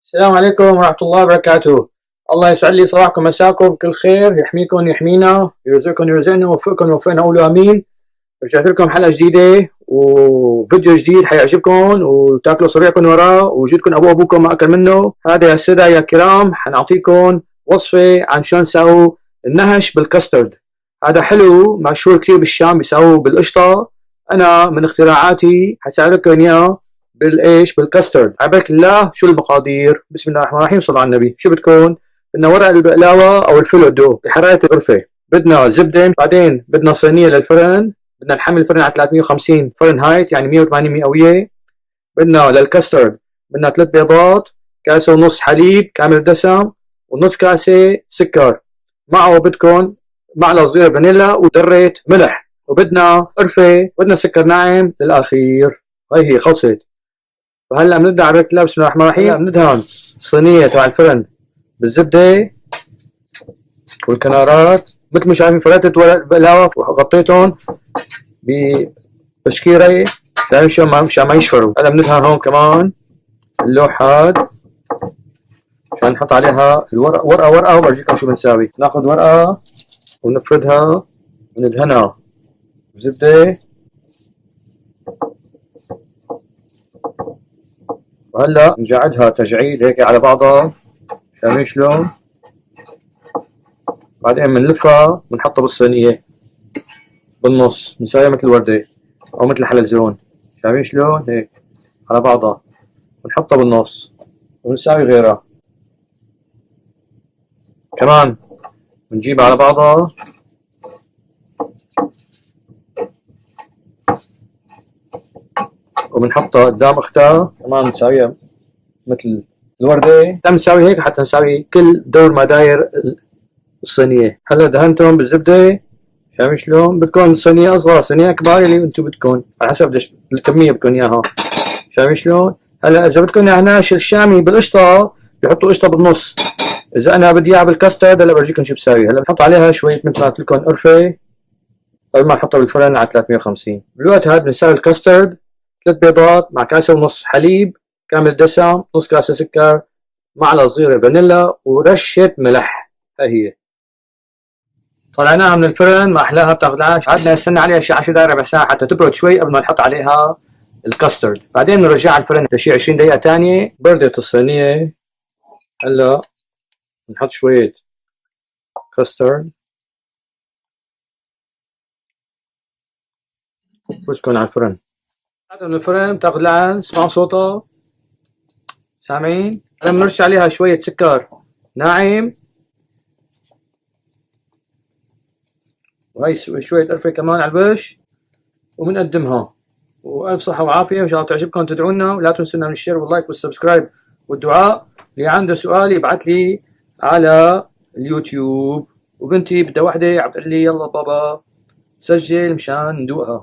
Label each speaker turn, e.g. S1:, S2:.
S1: السلام عليكم ورحمة الله وبركاته. الله يسعد لي صباحكم مساكم بكل خير، يحميكم يحمينا، يرزقكم يرزقنا، يوفقكم يوفقنا، قولوا امين. رجعت لكم حلقة جديدة وفيديو جديد حيعجبكم وتاكلوا صبيعكم وراه وجودكم ابوكم ما اكل منه. هذا يا السادة يا الكرام حنعطيكم وصفة عن شلون نسوي النهش بالكسترد. هذا حلو مشهور كثير بالشام، بيسووه بالقشطة. انا من اختراعاتي حساعدكم اياه بالايش؟ بالكاسترد. عبرك الله. شو المقادير؟ بسم الله الرحمن الرحيم، صلوا على النبي. شو بتكون؟ بدنا ورق البقلاوه او الفلودو بحراره الغرفه، بدنا زبده، بعدين بدنا صينيه للفرن، بدنا نحمل الفرن على 350 فرنهايت يعني 180 مئويه. بدنا للكاسترد بدنا 3 بيضات، كاسه ونص حليب كامل الدسم، ونص كاسه سكر، معه بدكم معلقه صغيره فانيلا وذره ملح، وبدنا قرفه، وبدنا سكر ناعم للاخير. هي هي خلصت. فهلا بنبدا على بركة الله. بسم الله الرحمن الرحيم. بندهن الصينيه تبع الفرن بالزبده والكنارات مثل ما شايفين. فردت ورق البقلاوه وغطيتهم بتشكيره مشان ما يشفروا. هلا بندهن هون كمان اللوح هاد عشان نحط عليها الورقه ورقه ورقه، وبرجيكم شو بنساوي. ناخذ ورقه ونفردها وندهنها بزبده. وهلا نجعدها تجعيد هيك على بعضها، شايفين شلون؟ بعدين بنلفها بنحطها بالصينية بالنص، بنسويها مثل وردة أو مثل حلزون. شايفين شلون؟ هيك على بعضها بنحطها بالنص، وبنساوي غيرها كمان، بنجيبها على بعضها وبنحطها قدام اختها كمان، نساويها مثل الوردة. بنساوي هيك حتى نساوي كل دور ما داير الصينية. هلا دهنتهم بالزبدة. شايفين شلون؟ بدكم صينية أصغر صينية أكبر اللي انتم بدكم على حسب الكمية بدكم إياها. شايفين شلون؟ هلا إذا بدكم إياها هناش الشامي بالقشطة بيحطوا قشطة بالنص. إذا أنا بدي إياها بالكاسترد هلا برجيكم شو بساوي. هلا بنحط عليها شوية مثل ما قلت لكم قرفة قبل ما نحطها بالفرن على 350. بالوقت هذا بنساوي الكاسترد 3 بيضات مع كاسة ونص حليب كامل دسم، نص كاسة سكر، معلقة صغيرة فانيلا، ورشة ملح. هاي هي. طلعناها من الفرن، ما احلاها. بتاخذهاش عدنا نستنى عليها شي 10 دقائق ربع ساعه حتى تبرد شوي قبل ما نحط عليها الكاسترد. بعدين بنرجعها الفرن لشي 20 دقيقه ثانيه. بردت الصينيه. هلا بنحط شويه كاسترد وبسكن على الفرن. بعد من الفرن بتاخذ لعن، اسمعوا صوتها، سامعين؟ هلا بنرش عليها شويه سكر ناعم، وهي شويه قرفه كمان على الوش، وبنقدمها. والف صحه وعافيه، وان شاء الله تعجبكم. تدعونا ولا تنسونا من الشير واللايك والسبسكرايب والدعاء. اللي عنده سؤال يبعث لي على اليوتيوب. وبنتي بدها وحده عم تقول لي يلا بابا سجل مشان ندوقها.